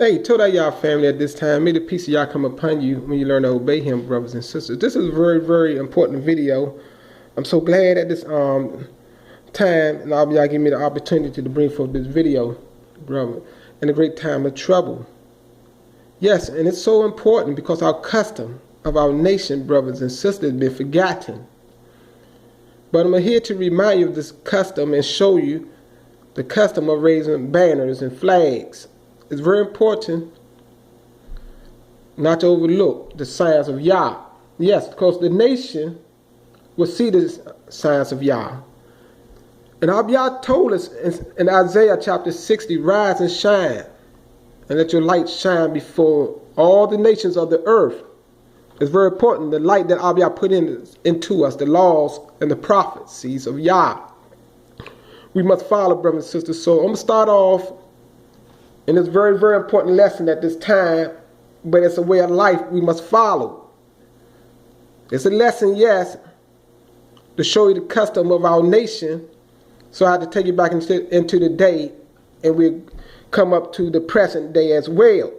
Hey, told y'all family at this time, may the peace of y'all come upon you when you learn to obey him, brothers and sisters. This is a very, very important video. I'm so glad at this time, and y'all give me the opportunity to bring forth this video, brother, in a great time of trouble. Yes, and it's so important because our custom of our nation, brothers and sisters, has been forgotten. But I'm here to remind you of this custom and show you the custom of raising banners and flags. It's very important not to overlook the signs of Yah. Yes, because the nation will see the signs of Yah. And Yah told us in Isaiah chapter 60, rise and shine, and let your light shine before all the nations of the earth. It's very important, the light that Yah put into us, the laws and the prophecies of Yah. We must follow, brothers and sisters. So I'm going to start off in this very, very important lesson at this time, but it's a way of life we must follow. It's a lesson, yes, to show you the custom of our nation. So I have to take you back into the day, and we come up to the present day as well.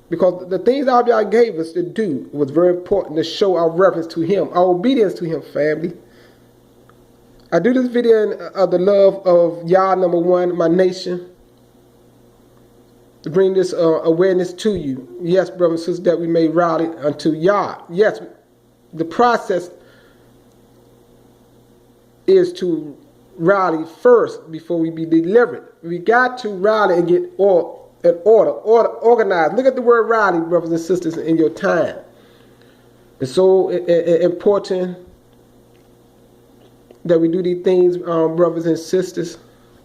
Because the things Yah gave us to do was very important to show our reverence to him, our obedience to him, family. I do this video of the love of Yah, number one, my nation, to bring this awareness to you. Yes, brothers and sisters, that we may rally unto Yah. Yes, the process is to rally first before we be delivered. We got to rally and get organized. Look at the word rally, brothers and sisters, in your time. It's so important that we do these things, brothers and sisters,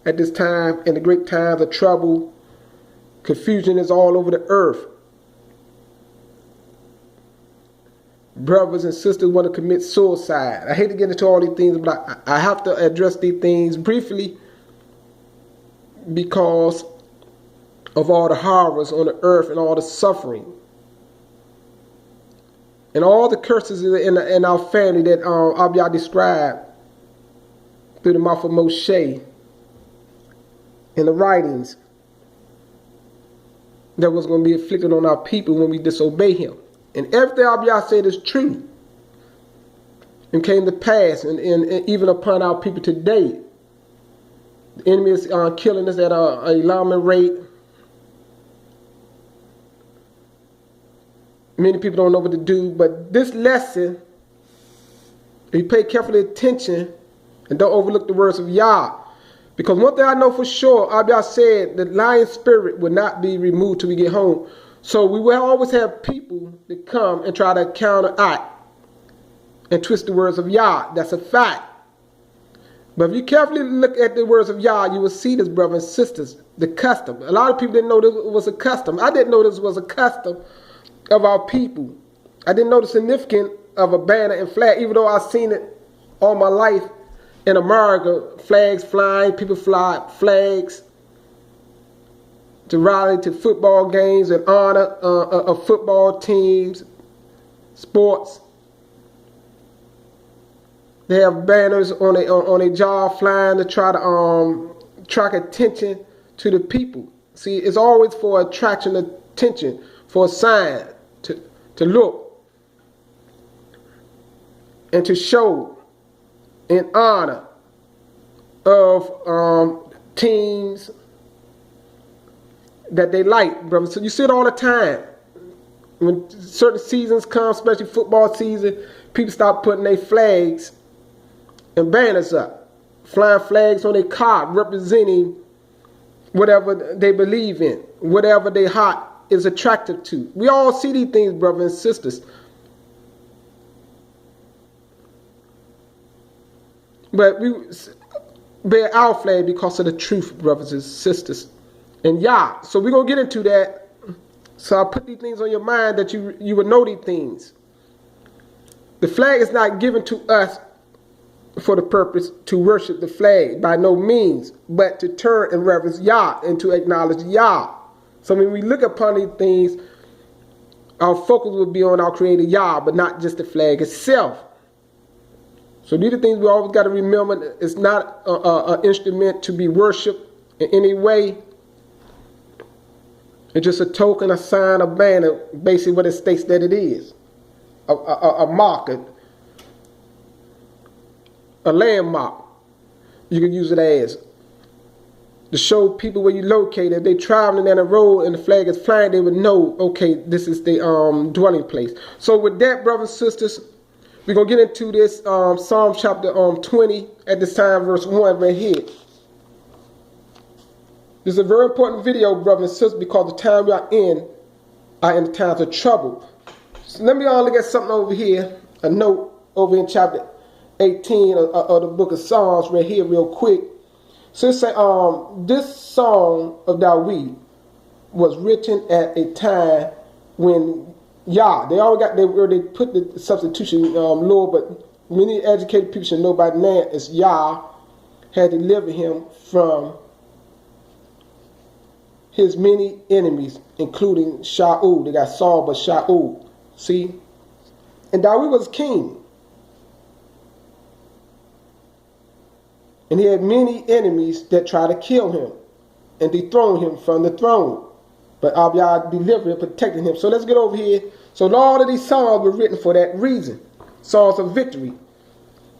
at this time, in the great times of trouble. Confusion is all over the earth. Brothers and sisters want to commit suicide. I hate to get into all these things, but I have to address these things briefly because of all the horrors on the earth and all the suffering and all the curses in our family that Yah described through the mouth of Moshe in the writings that was going to be inflicted on our people when we disobey him. And everything Yah said is true and came to pass, and even upon our people today. The enemy is killing us at an alarming rate. Many people don't know what to do, but this lesson, if you pay careful attention and don't overlook the words of Yah, because one thing I know for sure, Yah said the lion spirit will not be removed till we get home. So we will always have people that come and try to counteract and twist the words of Yah. That's a fact. But if you carefully look at the words of Yah, you will see this, brothers and sisters, the custom. A lot of people didn't know this was a custom. I didn't know this was a custom of our people. I didn't know the significance of a banner and flag, even though I've seen it all my life in America. Flags flying, people fly flags to rally to football games and honor of football teams, sports. They have banners on a job flying to try to attract attention to the people. See, it's always for attraction attention, for a sign to look and to show in honor of teams that they like, brothers. So you see it all the time. When certain seasons come, especially football season, people start putting their flags and banners up, flying flags on their car representing whatever they believe in, whatever their heart is attractive to. We all see these things, brothers and sisters. But we bear our flag because of the truth, brothers and sisters, and Yah. So we're going to get into that. So I'll put these things on your mind that you will know these things. The flag is not given to us for the purpose to worship the flag, by no means, but to turn and reverence Yah and to acknowledge Yah. So when we look upon these things, our focus will be on our creator Yah, but not just the flag itself. So these are things we always got to remember. It's not an instrument to be worshipped in any way. It's just a token, a sign, a banner, basically what it states that it is. A marker, a landmark. You can use it as to show people where you located. If they traveling down the road and the flag is flying, they would know, okay, this is the dwelling place. So with that, brothers and sisters, we're going to get into this Psalm chapter 20 at this time, verse 1 right here. This is a very important video, brothers and sisters, because the time we are in the times of trouble. So let me look at something over here, a note over in chapter 18 of the book of Psalms right here real quick. So it say, this song of David was written at a time when Yah, they put the substitution Lord, but many educated people should know by now is Yah had delivered him from his many enemies, including Shaul. They got Saul, but Shaul. See? And David was king. And he had many enemies that tried to kill him and dethrone him from the throne. But Abiyah delivered and protected him. So let's get over here. So all of these songs were written for that reason. Songs of victory.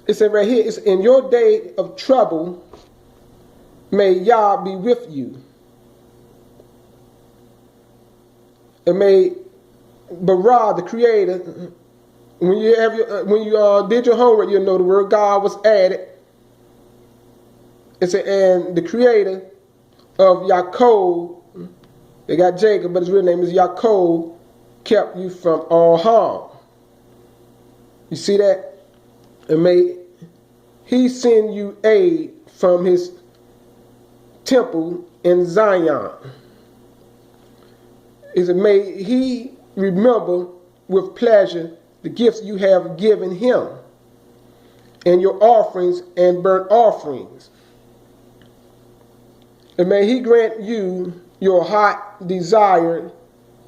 It said right here, it's in your day of trouble, may Yah be with you. And may Barah, the creator, when you did your homework, you'll know the word God was added. It said, and the creator of Yaakov, they got Jacob, but his real name is Yaakov, kept you from all harm. You see that? And may he send you aid from his temple in Zion. It said, may he remember with pleasure the gifts you have given him, and your offerings and burnt offerings. And may he grant you your heart desire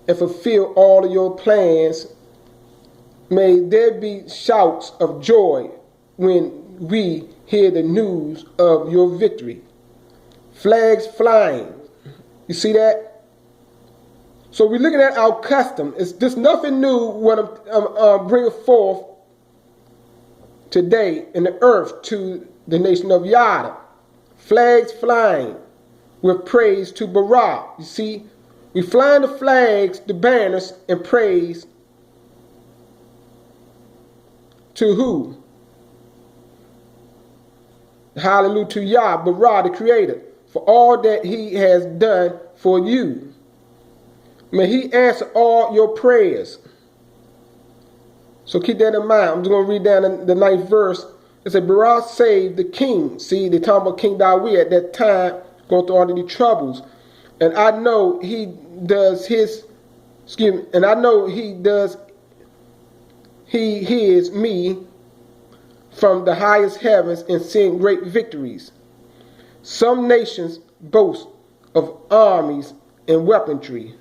and fulfill all of your plans. May there be shouts of joy when we hear the news of your victory. Flags flying. You see that? So we're looking at our custom. It's just nothing new what I'm bringing forth today in the earth to the nation of Yada. Flags flying with praise to Barah. You see, we flying the flags, the banners, and praise to who? Hallelujah to Yah, Barah, the creator, for all that he has done for you. May he answer all your prayers. So keep that in mind. I'm just going to read down the 9th verse. It said, Barah saved the king. See, they talking about King David at that time, going through all of these troubles. And I know he does his, and I know he hears me from the highest heavens and sing great victories. Some nations boast of armies and weaponry,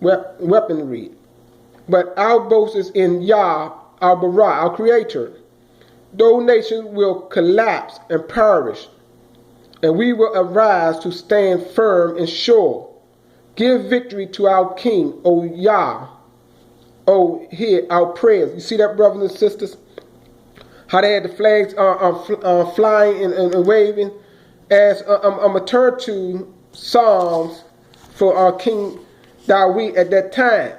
but our boast is in Yah, our Barah, our creator. Those nations will collapse and perish, and we will arise to stand firm and sure. Give victory to our king, O Yah. O, hear our prayers. You see that, brothers and sisters? How they had the flags flying and waving. As I'm going to turn to Psalms for our King David at that time.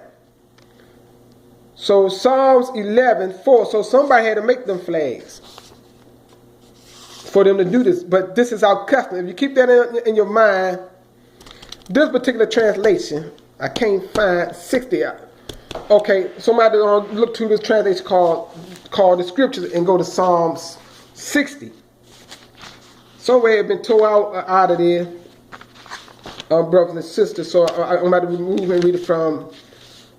So Psalms 11:4. So somebody had to make them flags for them to do this. But this is our custom. If you keep that in your mind, this particular translation, I can't find 60. Okay, somebody look to this translation called the scriptures and go to Psalms 60. Somewhere had been tore out of there, brothers and sisters. So I'm about to remove and read it from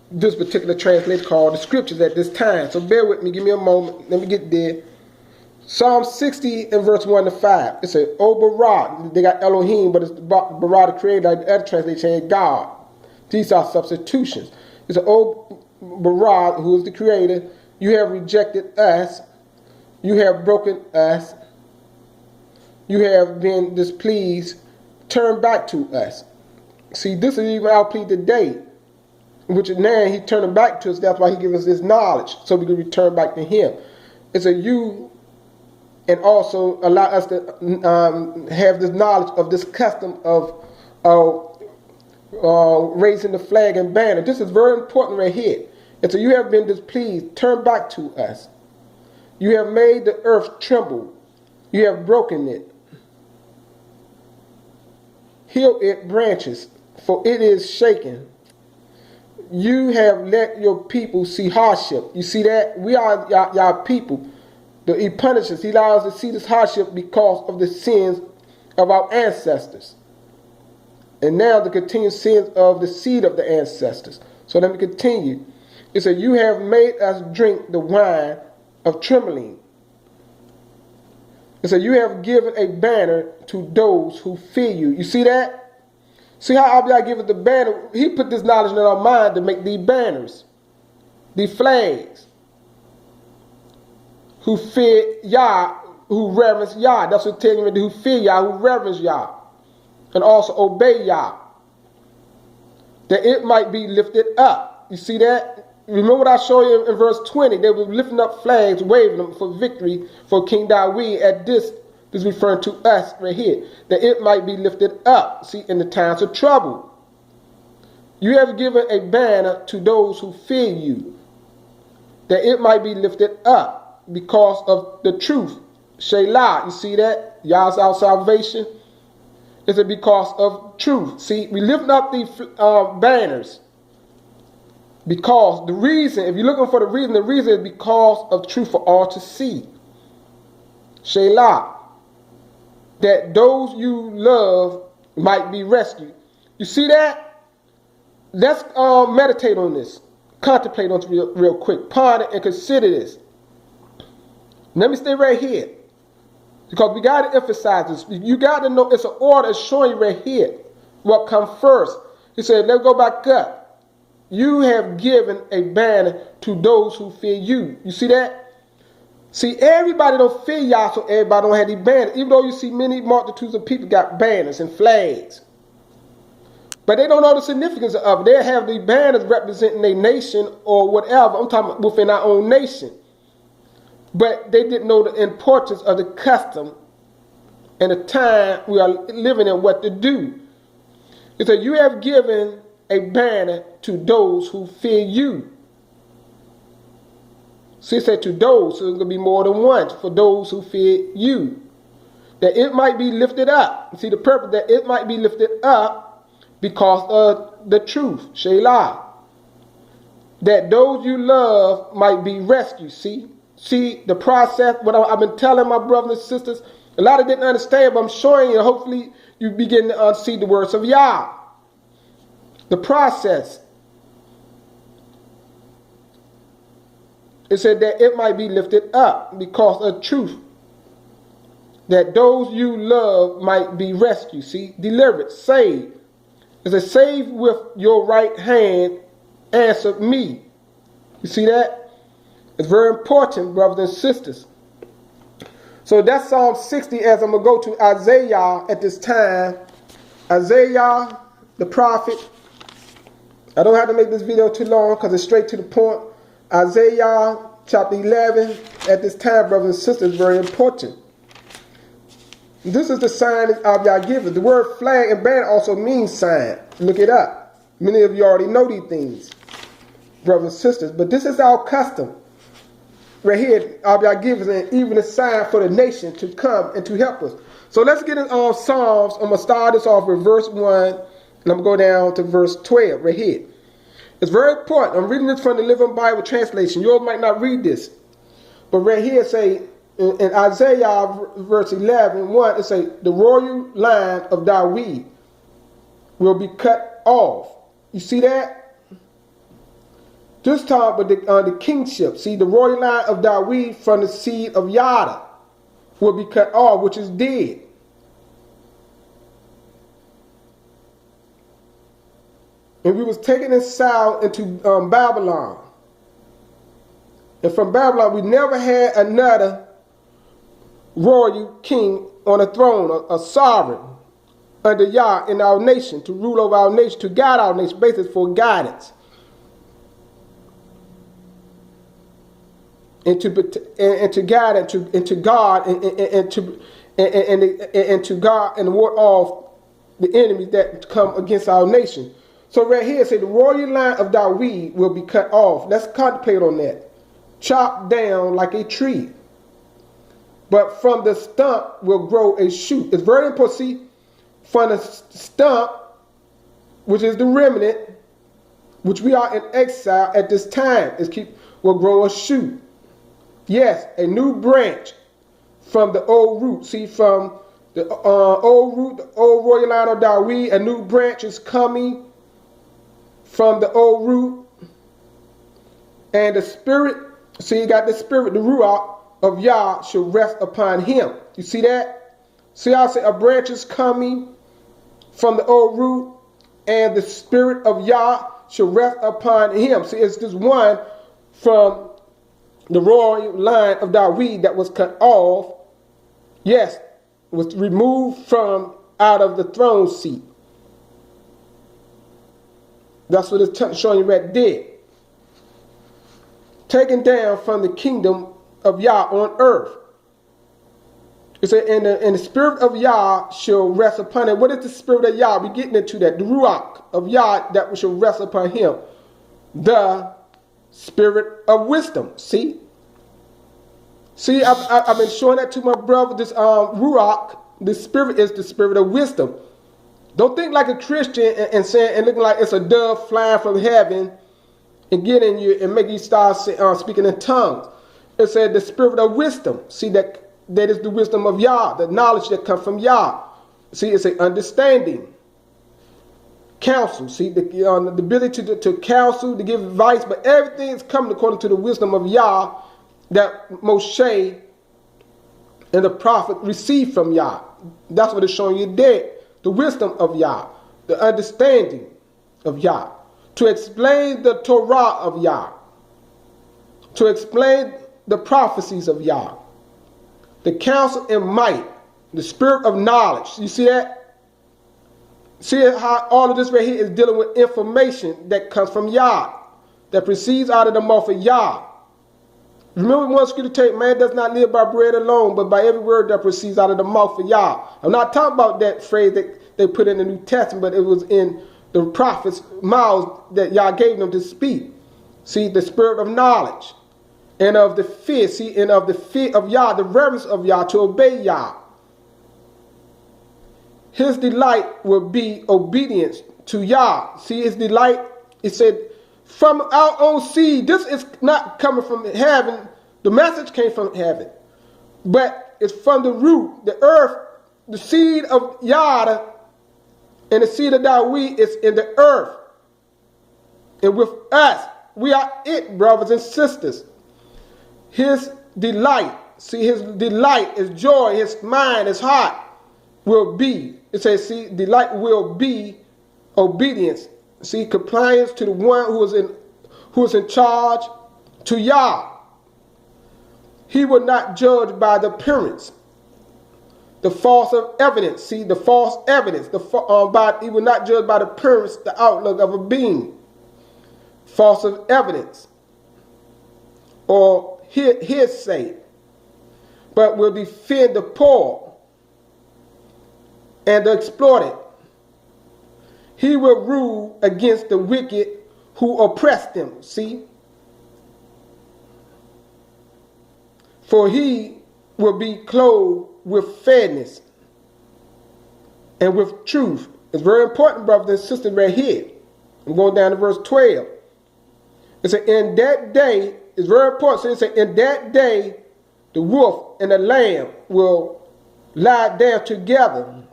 this particular translation called the scriptures at this time. So bear with me, give me a moment, let me get there. Psalm 60 and verse 1 to 5. It says, O Barah, they got Elohim, but it's Barah the creator, the other translation is God. These are substitutions. It says, O Barah, who is the creator, you have rejected us, you have broken us, you have been displeased, turn back to us. See, this is even our plea today, which now he turning back to us. That's why he gives us this knowledge, so we can return back to him. It's a you, and also allow us to have this knowledge of this custom of raising the flag and banner. This is very important right here. And so you have been displeased. Turn back to us. You have made the earth tremble. You have broken it. Heal its branches, for it is shaken. You have let your people see hardship. You see that? We are y'all people. He punishes. He allows us to see this hardship because of the sins of our ancestors. And now the continued sins of the seed of the ancestors. So let me continue. It said, you have made us drink the wine of trembling. It said, you have given a banner to those who fear you. You see that? See how Abiyah gave us the banner? He put this knowledge in our mind to make these banners, these flags. Who fear Yah, who reverence Yah. That's what telling me, who fear Yah, who reverence Yah. And also obey Yah. That it might be lifted up. You see that? Remember what I showed you in verse 20. They were lifting up flags, waving them for victory for King Dawid. At this is referring to us right here. That it might be lifted up. See, in the times of trouble. You have given a banner to those who fear you. That it might be lifted up. Because of the truth. Shelah, you see that? Yah's our salvation. Is it because of truth? See, we lift up these banners. Because the reason, if you're looking for the reason is because of truth for all to see. Shelah. That those you love might be rescued. You see that? Let's meditate on this. Contemplate on this real quick. Ponder and consider this. Let me stay right here. Because we got to emphasize this. You got to know it's an order. It's showing you right here what comes first. He said, let's go back up. You have given a banner to those who fear you. You see that? See, everybody don't fear Yah, so everybody don't have these banners. Even though you see many multitudes of people got banners and flags. But they don't know the significance of it. They have these banners representing a nation or whatever. I'm talking about within our own nation. But they didn't know the importance of the custom and the time we are living in, what to do. It said, you have given a banner to those who fear you. See, it said to those, so it's going to be more than one, for those who fear you. That it might be lifted up. See the purpose, that it might be lifted up because of the truth, Shelah. That those you love might be rescued, see? See the process, what I've been telling my brothers and sisters. A lot of didn't understand, but I'm showing you. Hopefully you begin to see the words of Yah. The process. It said that it might be lifted up because of truth. That those you love might be rescued. See, delivered, saved. It said, save with your right hand, answer me. You see that? It's very important, brothers and sisters. So that's Psalm 60, as I'm going to go to Isaiah at this time. Isaiah, the prophet. I don't have to make this video too long because it's straight to the point. Isaiah chapter 11 at this time, brothers and sisters, is very important. This is the sign of Yah given. The word flag and banner also means sign. Look it up. Many of you already know these things, brothers and sisters. But this is our custom. Right here, Abiyah gives us even a sign for the nation to come and to help us. So let's get in Psalms. I'm going to start this off with verse 1, and I'm going to go down to verse 12 right here. It's very important. I'm reading this from the Living Bible translation. You all might not read this. But right here, say, in Isaiah verse 11, 1, it say, the royal line of Dawid will be cut off. You see that? This time with the kingship. See, the royal line of Dawid from the seed of Yada will be cut off, which is dead. And we was taken exile into Babylon. And from Babylon, we never had another royal king on a throne, a sovereign. under Yah in our nation, to rule over our nation, to guide our nation, basically for guidance. And to guide and to guard and to guard and ward off the enemies that come against our nation. So right here it says the royal line of Dawid will be cut off. Let's contemplate on that. Chopped down like a tree. But from the stump will grow a shoot. It's very important. See, from the stump, which is the remnant, which we are in exile at this time, will grow a shoot. Yes, a new branch from the old root. See, from the old root, the old royal line of Dawid, a new branch is coming from the old root. And the spirit, see, you got the spirit, the ruach of Yah shall rest upon him. You see that? See how I say a branch is coming from the old root, and the spirit of Yah shall rest upon him. See, it's this one from the royal line of Dawid that was cut off. Yes, was removed from out of the throne seat. That's what it's showing you right there. Taken down from the kingdom of Yah on earth. It said, and the spirit of Yah shall rest upon him. What is the spirit of Yah? We're getting into that. The ruach of Yah that shall rest upon him. The spirit of wisdom. See? See, I've been showing that to my brother. This ruach, the spirit is the spirit of wisdom. Don't think like a Christian and saying and looking like it's a dove flying from heaven and getting you and making you start speaking in tongues. It said the spirit of wisdom. See, that is the wisdom of Yah, the knowledge that comes from Yah. See, it's an understanding. Counsel. See, the ability to counsel, to give advice, but everything is coming according to the wisdom of Yah that Moshe and the prophet received from Yah. That's what it's showing you there. The wisdom of Yah, the understanding of Yah, to explain the Torah of Yah, to explain the prophecies of Yah, the counsel and might, the spirit of knowledge. You see that? See how all of this right here is dealing with information that comes from Yah, that proceeds out of the mouth of Yah. Remember one scripture tape, man does not live by bread alone, but by every word that proceeds out of the mouth of Yah. I'm not talking about that phrase that they put in the New Testament, but it was in the prophets' mouths that Yah gave them to speak. See, the spirit of knowledge and of the fear, see, and of the fear of Yah, the reverence of Yah, to obey Yah. His delight will be obedience to Yah. See, his delight, it said, from our own seed. This is not coming from heaven. The message came from heaven. But it's from the root, the earth, the seed of Yah, and the seed of Dawid is in the earth. And with us, we are it, brothers and sisters. His delight, see, his delight, his joy, his mind, his heart will be, it says, see, delight will be obedience. See, compliance to the one who is in charge, to Yah. He will not judge by the appearance, the false of evidence. See, the false evidence. He will not judge by the appearance, the outlook of a being. False of evidence or hearsay, but will defend the poor and the exploited. He will rule against the wicked who oppress them. See? For he will be clothed with fairness and with truth. It's very important, brothers and sisters, right here. I'm going down to verse 12. It says, in that day, it's very important. So it says, in that day, the wolf and the lamb will lie down together,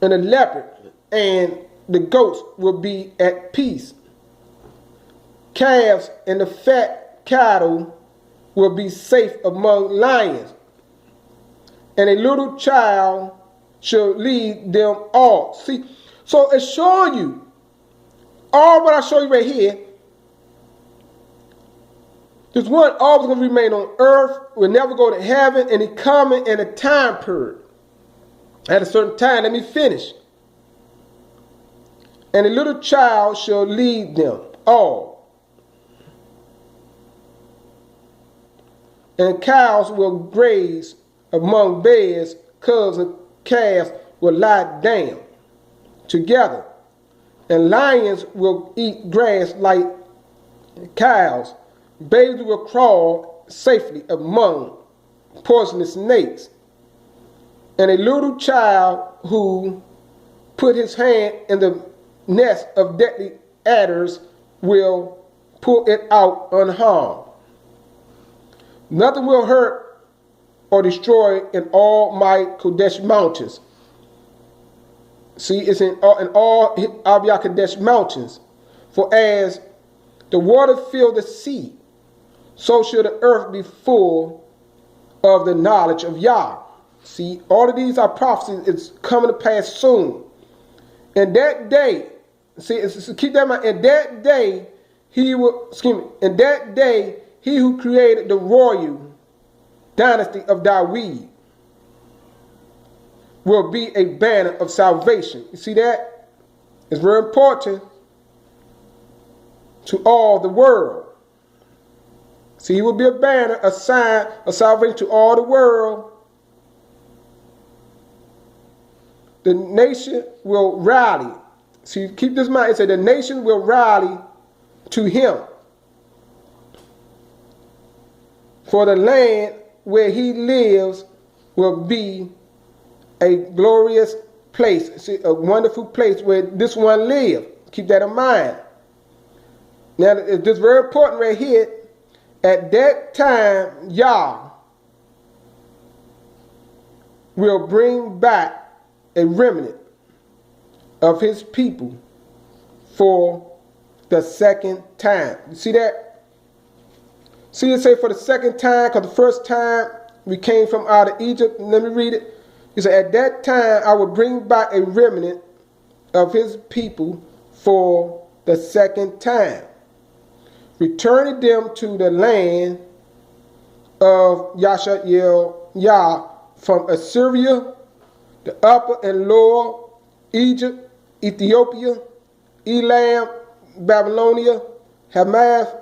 and the leopard and the goats will be at peace. Calves and the fat cattle will be safe among lions, and a little child shall lead them all. See, so it's showing you all what I show you right here. This one always going to remain on earth, will never go to heaven, and he coming in a time period. At a certain time, let me finish. And a little child shall lead them all. And cows will graze among bears, cubs and calves will lie down together. And lions will eat grass like cows. Babies will crawl safely among poisonous snakes. And a little child who put his hand in the nest of deadly adders will pull it out unharmed. Nothing will hurt or destroy in all my Kadesh mountains. See, it's in all Abia Kadesh mountains. For as the water fill the sea, so shall the earth be full of the knowledge of Yah. See, all of these are prophecies. It's coming to pass soon. And that day, see, keep that in mind. And that day, in that day, he who created the royal dynasty of Dawid will be a banner of salvation. You see that? It's very important to all the world. See, he will be a banner, a sign of salvation to all the world. The nation will rally. See, keep this in mind. It said the nation will rally to him. For the land where he lives will be a glorious place. See, a wonderful place where this one lived. Keep that in mind. Now, this is very important right here. At that time, Yah will bring back a remnant of his people for the second time. You see that? See it say for the second time, because the first time we came from out of Egypt. Let me read it. He said, at that time I will bring back a remnant of his people for the second time, returning them to the land of Yashael Yah from Assyria, the upper and lower Egypt, Ethiopia, Elam, Babylonia, Hamath,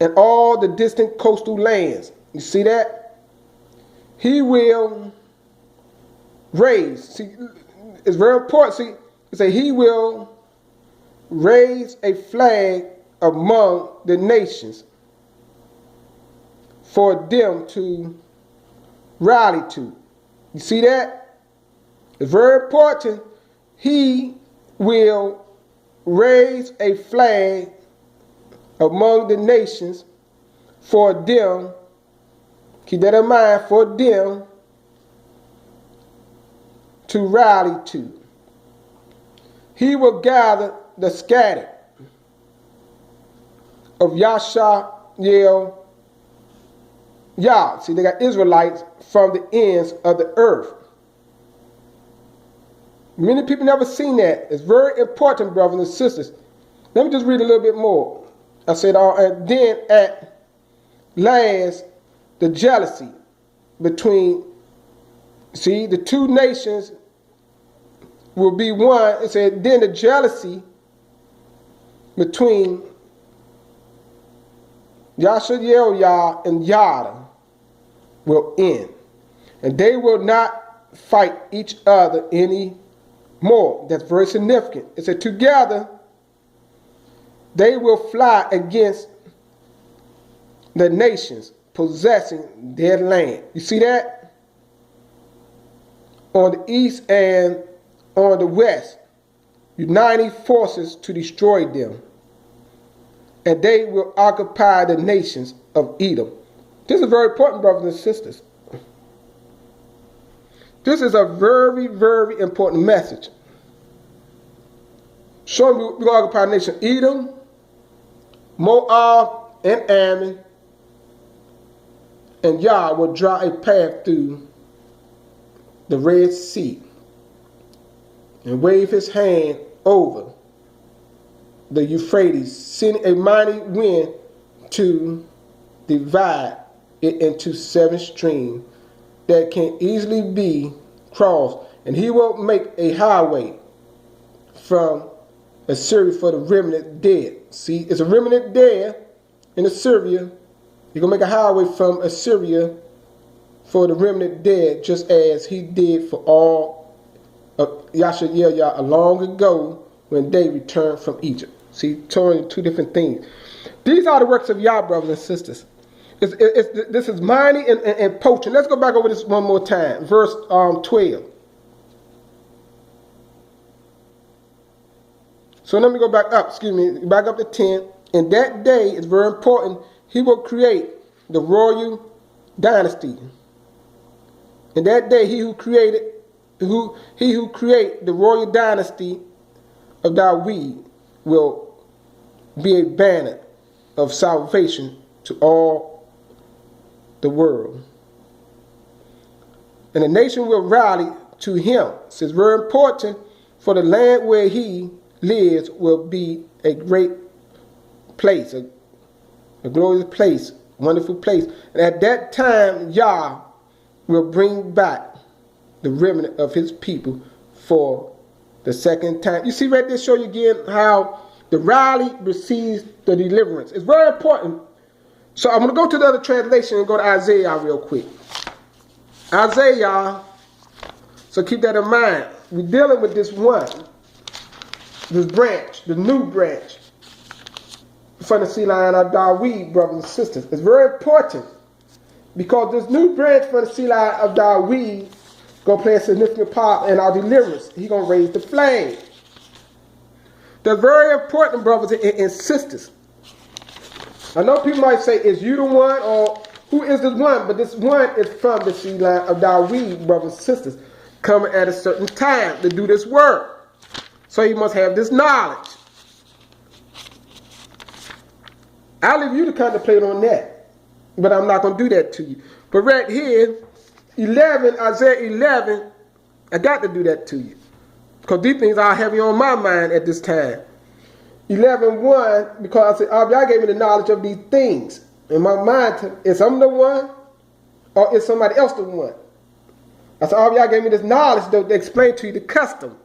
and all the distant coastal lands. You see that? He will raise. See, it's very important. See, it say he will raise a flag among the nations for them to rally to. You see that? It's very important. He will raise a flag among the nations for them, keep that in mind, for them to rally to. He will gather the scattered of Yashael Yah. See, they got Israelites from the ends of the earth. Many people never seen that. It's very important, brothers and sisters. Let me just read a little bit more. I said, and then at last, the jealousy between, see, the two nations will be one. It said, then the jealousy between Yashael Yah and Yada will end. And they will not fight each other anymore. That's very significant. It said, together they will fly against the nations possessing their land. You see that? On the east and on the west, uniting forces to destroy them. And they will occupy the nations of Edom. This is very important, brothers and sisters. This is a very, very important message. Showing we're going to occupy the nation Edom, Moab, and Ammon. And Yah will draw a path through the Red Sea and wave his hand over the Euphrates, sending a mighty wind to divide it into 7 streams that can easily be crossed, And he will make a highway from Assyria for the remnant dead. See, it's a remnant dead in Assyria. He's going to make a highway from Assyria for the remnant dead, just as he did for all of Yasha long ago when they returned from Egypt. See, showing two different things. These are the works of Yah, brothers and sisters. This is mighty and potent. Let's go back over this one more time. Verse 12. So let me go back up, back up to 10. In that day, it's very important, he will create the royal dynasty. In that day, he who create the royal dynasty of David will be a banner of salvation to all the world. And the nation will rally to him. So it's very important, for the land where he lives will be a great place, a glorious place, wonderful place. And at that time, Yah will bring back the remnant of his people for the second time. You see right there, show you again how the rally receives the deliverance. It's very important. So I'm going to go to the other translation and go to Isaiah real quick. Isaiah, so keep that in mind. We're dealing with this branch, the new branch from the sea line of David, brothers and sisters. It's very important because this new branch from the sea line of David going to play a significant part in our deliverance. He's going to raise the flag. That's very important, brothers and sisters. I know people might say, is you the one, or who is this one? But this one is from the sea line of David, brothers and sisters, coming at a certain time to do this work. So you must have this knowledge. I'll leave you to contemplate on that. But I'm not going to do that to you. But right here, Isaiah 11, I got to do that to you. Because these things are heavy on my mind at this time. 11:1, because I said, y'all gave me the knowledge of these things. In my mind, is I'm the one, or is somebody else the one? I said, y'all gave me this knowledge to explain to you the custom.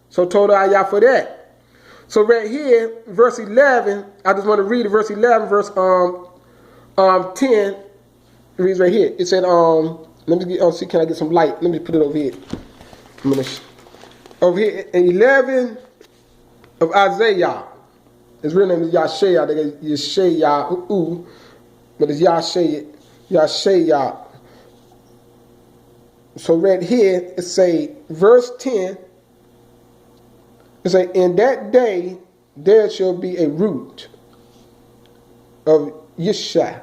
So told y'all for that. So right here, verse 11, I just want to read verse 11, verse 10. It reads right here. It said, let me get, see, can I get some light? Let me put it over here. Over here, in 11 of Isaiah. His real name is Yashaya. They get Yeshaya, but it's Yashaya. So right here, it say, verse 10, it say, in that day there shall be a root of Yeshua.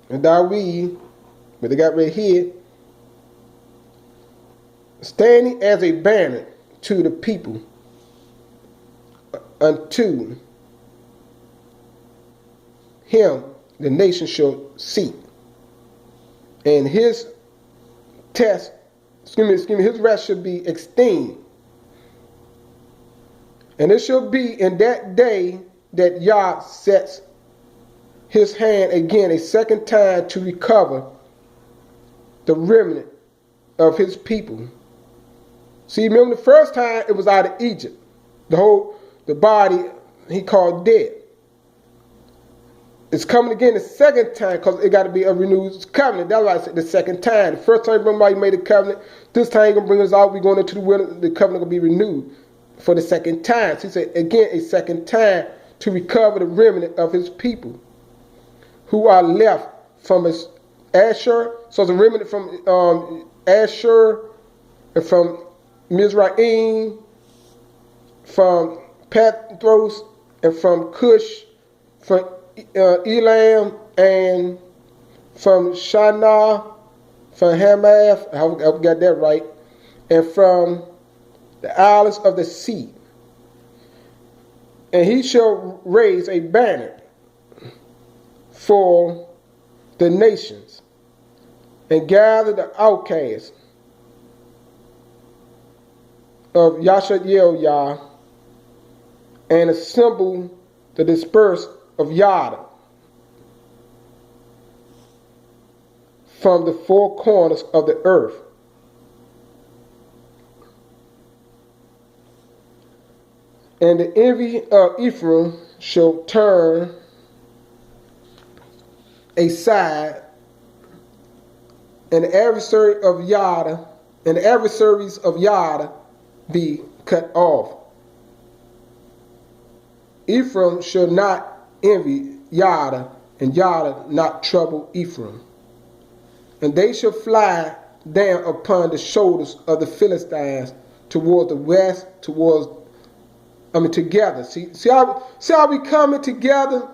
And David, but they got right here, standing as a banner to the people, unto him the nation shall seek, and his his rest shall be esteemed. And it shall be in that day that Yah sets his hand again a second time to recover the remnant of his people. See, remember the first time it was out of Egypt. The body he called dead. It's coming again the second time because it got to be a renewed covenant. That's why I said the second time. The first time, remember, he made a covenant. This time he's going to bring us out. We're going into the wilderness. The covenant will be renewed for the second time. So he said, again, a second time to recover the remnant of his people who are left from his Asher. So it's a remnant from Asher and from Mizraim, from Pathros, and from Cush, from Elam, and from Shinar, from Hamath, I hope I got that right, and from the islands of the sea. And he shall raise a banner for the nations and gather the outcasts of Yasha and assemble the dispersed of Yada from the four corners of the earth, And the envy of Ephraim shall turn aside, and the adversary of Yada, and the adversaries of Yada be cut off. Ephraim shall not envy Yada, and Yada not trouble Ephraim. And they shall fly down upon the shoulders of the Philistines toward the west, together. See how we coming together?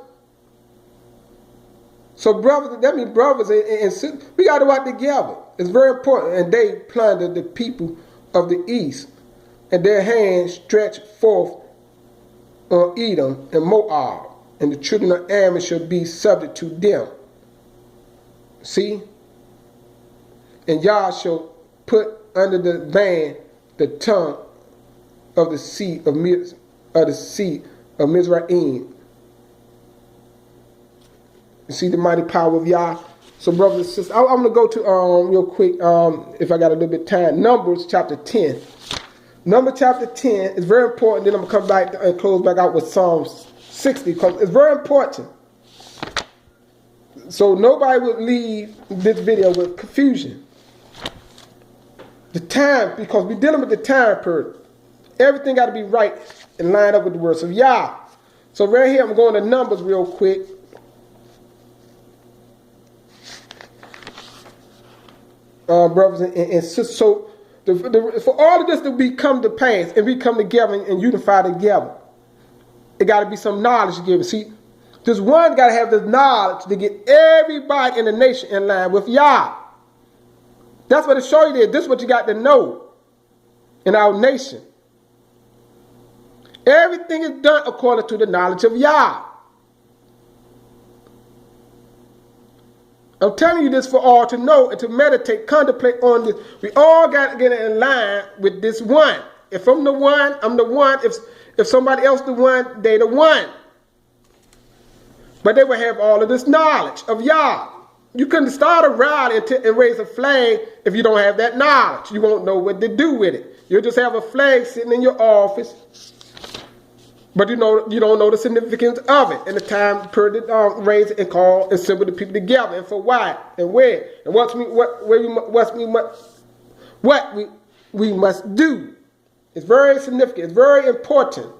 So brothers, that means brothers and sisters, we got to work together. It's very important. And they plundered the people of the east, and their hands stretched forth on Edom and Moab, and the children of Ammon shall be subject to them. See? And Yah shall put under the ban the tongue of the seed of Mizraim. You see the mighty power of Yah. So brothers and sisters, I'm going to go to real quick, if I got a little bit of time, Numbers chapter 10. Numbers chapter 10 is very important. Then I'm going to come back and close back out with Psalms 60, because it's very important. So nobody would leave this video with confusion. The time, because we're dealing with the time period. Everything got to be right and lined up with the words of Yah. So right here, I'm going to Numbers real quick. Brothers and sisters, so for all of this to come to pass and we come together and unify together, it got to be some knowledge given. See, this one got to have this knowledge to get everybody in the nation in line with Yah. That's what it shows you there. This is what you got to know in our nation. Everything is done according to the knowledge of Yah. I'm telling you this for all to know and to meditate, contemplate on this. We all got to get in line with this one. If I'm the one, I'm the one. If somebody else the one, they the one. But they will have all of this knowledge of Yah. You couldn't start a rally and raise a flag if you don't have that knowledge. You won't know what to do with it. You'll just have a flag sitting in your office, but you don't know the significance of it and the time period to raise it and call and assemble the people together, and for why and where and what we must do. It's very significant. It's very important,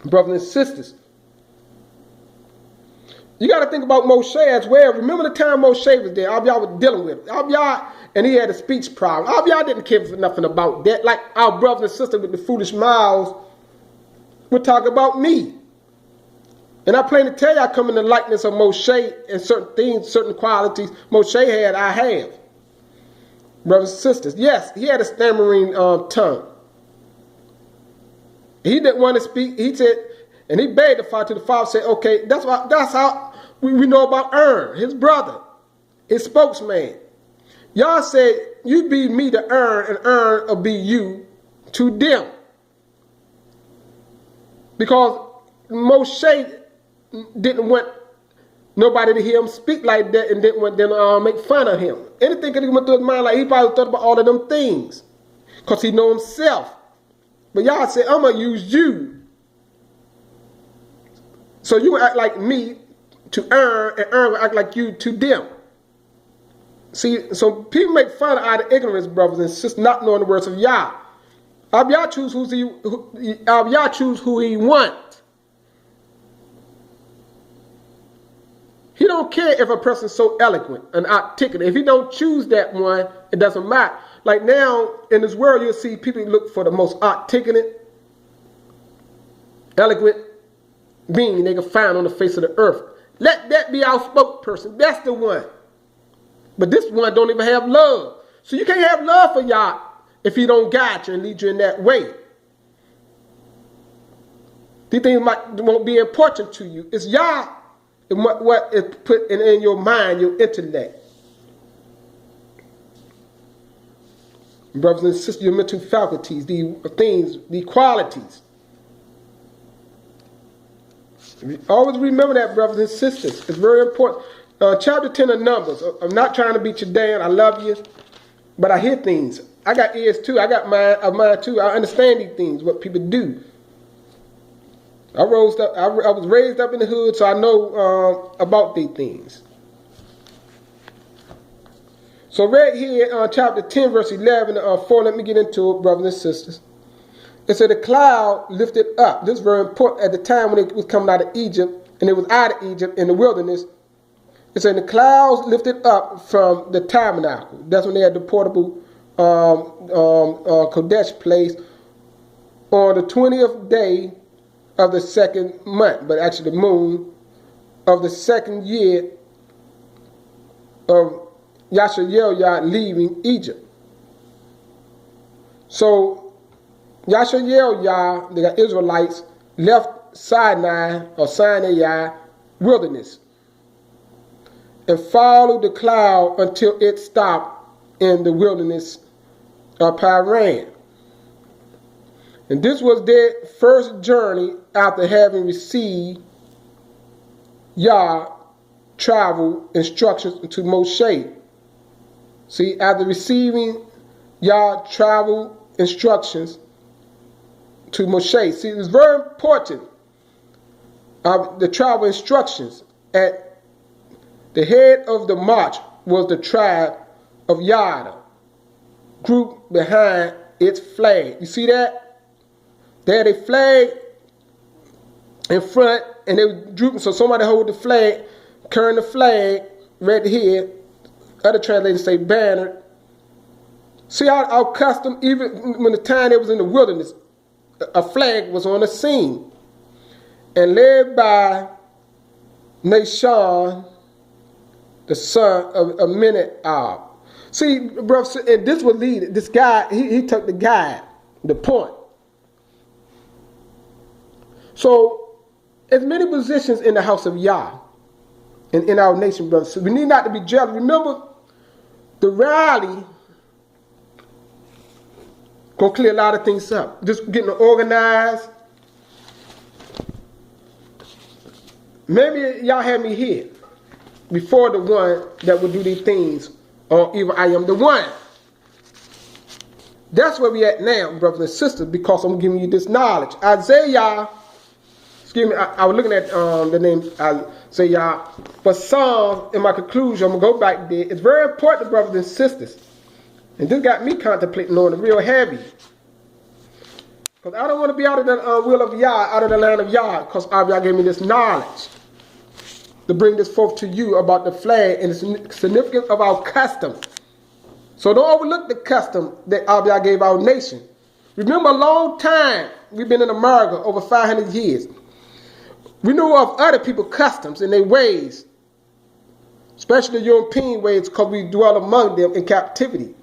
brothers and sisters. You got to think about Moshe as well. Remember the time Moshe was there. Y'all was dealing with it. Y'all, and he had a speech problem. Y'all didn't care for nothing about that. Like our brothers and sisters with the foolish mouths would talk about me. And I plain to tell you, I come in the likeness of Moshe, and certain things, certain qualities Moshe had, I have. Brothers and sisters. Yes, he had a stammering tongue. He didn't want to speak. He said, and he begged the Father to the Father, said, okay, that's how we know about Aaron, his brother, his spokesman. Y'all said, you be me to Aaron, and Aaron will be you to them. Because Moshe didn't want nobody to hear him speak like that, and didn't want them to make fun of him. Anything could have went through his mind, like he probably thought about all of them things, because he know himself. But y'all said, I'm going to use you. So you act like me to Aaron, and Aaron will act like you to them. See, so people make fun out of ignorance, brothers and sisters, not knowing the words of Yah. Yah choose who he wants. He don't care if a person's so eloquent and articulate. If he don't choose that one, it doesn't matter. Like now in this world, you'll see people look for the most articulate, eloquent being they can find on the face of the earth. Let that be our spokesperson. That's the one. But this one don't even have love. So you can't have love for Yah if he don't guide you and lead you in that way. These things won't be important to you. It's Yah and what is put in your mind, your intellect. Brothers and sisters, your mental faculties, the things, the qualities. Always remember that, brothers and sisters. It's very important. Chapter 10 of Numbers. I'm not trying to beat you down. I love you. But I hear things. I got ears too. I got mine too. I understand these things, what people do. I was raised up in the hood, so I know about these things. So right here on chapter 10, verse 11 4, let me get into it, brothers and sisters. It said the cloud lifted up. This is very important at the time when it was coming out of Egypt, and it was out of Egypt in the wilderness. It said the clouds lifted up from the tabernacle. That's when they had the portable Kodesh place on the 20th day of the second month, but actually the moon of the second year of Yashar'el leaving Egypt. So Yashar'el, the Israelites, left Sinai or Sinai wilderness and followed the cloud until it stopped in the wilderness of Paran. And this was their first journey after having received Yah travel instructions to Moshe. See, after receiving Yah travel instructions to Moshe. See, it was very important, the travel instructions. At the head of the march was the tribe of Yada, grouped behind its flag. You see that? They had a flag in front, and they were drooping, so somebody hold the flag, carrying the flag right here. Other translators say banner. See our custom, even when the time they was in the wilderness, a flag was on the scene. And led by Nashon, the son of Aminadab. See, brother, and this would lead, this guy, he took the guide, the point. So, as many positions in the house of Yah and in our nation, brothers. So we need not to be jealous. Remember, the rally gonna clear a lot of things up. Just getting organized. Maybe y'all had me here before the one that would do these things, or even I am the one. That's where we at now, brothers and sisters, because I'm giving you this knowledge. Isaiah, excuse me, I was looking at the name Isaiah, but Psalms, in my conclusion, I'm going to go back there. It's very important, brothers and sisters. And this got me contemplating on it real heavy. Because I don't want to be out of the will of Yah, out of the land of Yah, because Yah gave me this knowledge to bring this forth to you about the flag and the significance of our custom. So don't overlook the custom that Yah gave our nation. Remember, a long time, we've been in America, over 500 years. We know of other people's customs and their ways, especially the European ways, because we dwell among them in captivity.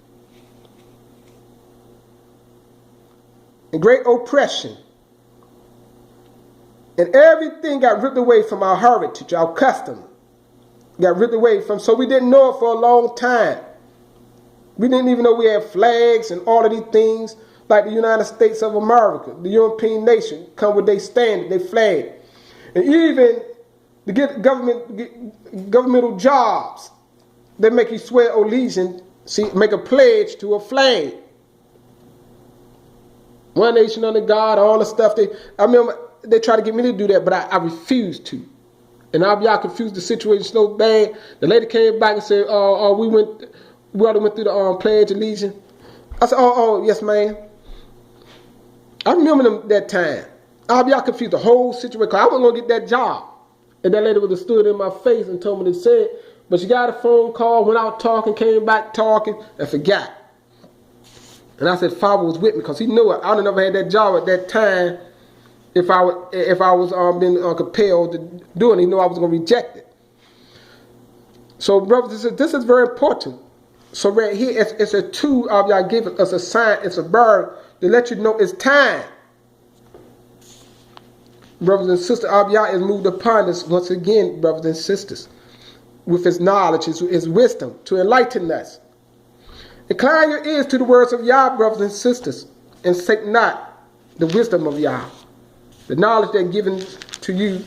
And great oppression. And everything got ripped away from our heritage, our custom. Got ripped away from, so we didn't know it for a long time. We didn't even know we had flags and all of these things, like the United States of America, the European nation, come with their standard, their flag. And even to get governmental jobs, they make you swear allegiance, see, make a pledge to a flag. One nation under God, all the stuff. I remember they tried to get me to do that, but I refused to. And y'all confused the situation so bad. The lady came back and said, we already went through the pledge allegiance. I said, oh, yes, ma'am. I remember them that time. Y'all confused the whole situation, because I wasn't going to get that job. And that lady would have stood in my face and told me to say it. But she got a phone call, went out talking, came back talking, and forgot. And I said, Father was with me, because he knew it. I would have never had that job at that time if I was being compelled to do it. He knew I was going to reject it. So, brothers, this is very important. So right here, it's a tool of Yah giving us a sign. It's a bird to let you know it's time. Brothers and sisters, Yah is moved upon us once again, brothers and sisters, with his knowledge, his wisdom, to enlighten us. Incline your ears to the words of Yah, brothers and sisters, and forsake not the wisdom of Yah, the knowledge that given to you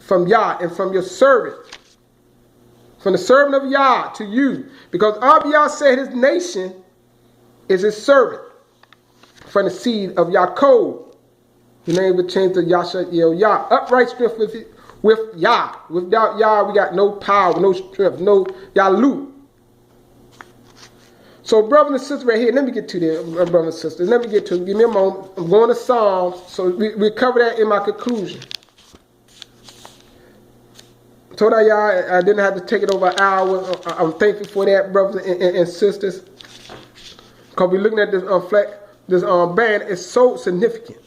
from Yah and from your servant, from the servant of Yah to you. Because Yah said his nation is his servant from the seed of Yaakov. The name would change to Yasha-el Yah. Upright strength with Yah. Without Yah, we got no power, no strength, no Yalu. So, brothers and sisters, right here, let me get to them, brothers and sisters. Let me get to them. Give me a moment. I'm going to Psalms, so we cover that in my conclusion. Told y'all I didn't have to take it over an hour. I'm thankful for that, brothers and sisters. Because we're looking at this band, it's so significant.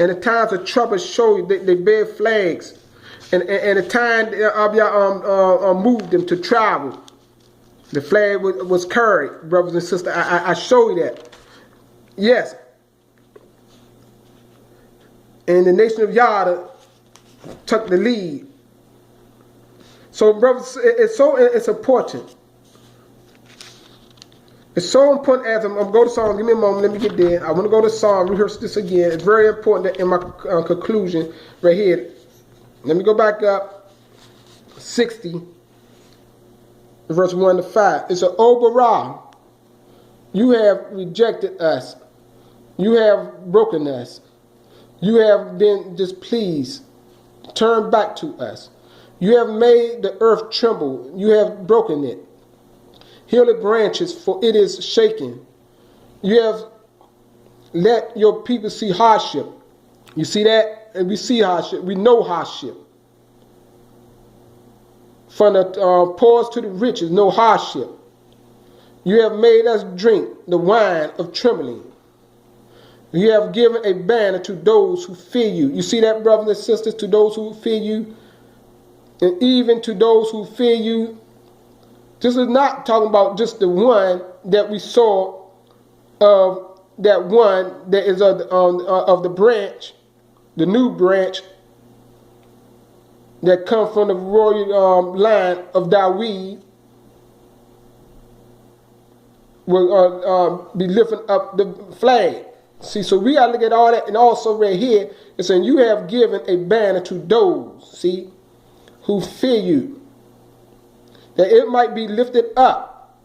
And the times of trouble show you they bear flags. And the time moved them to travel. The flag was carried, brothers and sisters. I show you that. Yes. And the nation of Yada took the lead. So, brothers, it's important. It's so important as I'm going to go to Psalm. Give me a moment. Let me get there. I want to go to Psalm, rehearse this again. It's very important that in my conclusion right here. Let me go back up. 60, verse 1 to 5. It's an Oberah. You have rejected us. You have broken us. You have been displeased. Turn back to us. You have made the earth tremble. You have broken it. Heal the branches, for it is shaken. You have let your people see hardship. You see that? And we see hardship. We know hardship. From the poor to the riches, no hardship. You have made us drink the wine of trembling. You have given a banner to those who fear you. You see that, brothers and sisters, to those who fear you? And even to those who fear you. This is not talking about just the one that we saw of that one that is of the branch, the new branch that comes from the royal line of David will be lifting up the flag. See, so we got to look at all that. And also right here, it's saying you have given a banner to those, see, who fear you, that it might be lifted up.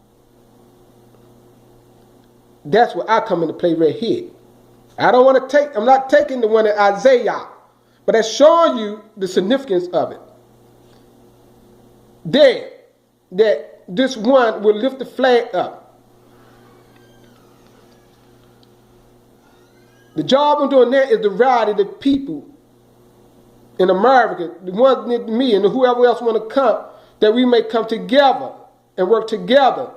That's where I come into play right here. I don't want to I'm not taking the one in Isaiah, but that's showing you the significance of it. There, that this one will lift the flag up. The job I'm doing there is to rally the people in America, the ones near me and whoever else want to come, that we may come together and work together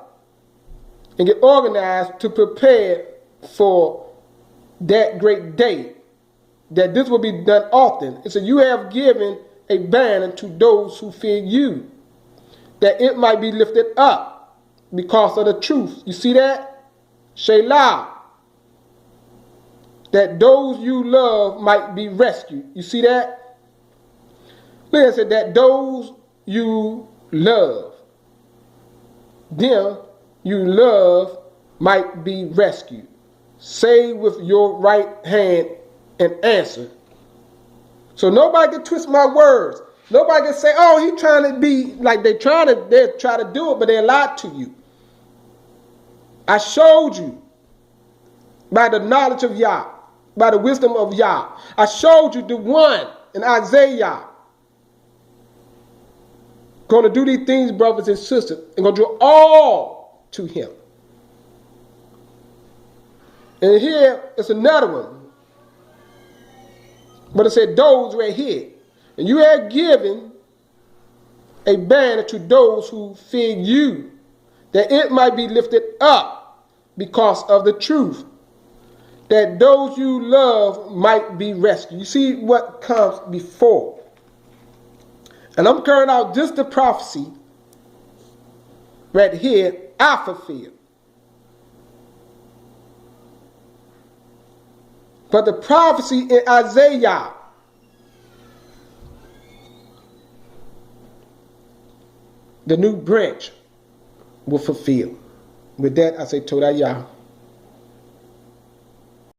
and get organized to prepare for that great day, that this will be done often. It said, you have given a banner to those who fear you, that it might be lifted up because of the truth. You see that? Shelah. That those you love might be rescued. You see that? Look, it said that those you love, them you love might be rescued. Say with your right hand and answer. So nobody can twist my words. Nobody can say, oh, he's trying to be like they try to do it, but they lied to you. I showed you by the knowledge of Yah, by the wisdom of Yah. I showed you the one in Isaiah. Going to do these things, brothers and sisters, and going to do all to him. And here is another one. But it said those right here. And you have given a banner to those who fear you, that it might be lifted up because of the truth, that those you love might be rescued. You see what comes before. And I'm carrying out just the prophecy right here, I fulfill. But the prophecy in Isaiah, the new branch will fulfill. With that, I say Todah Yah.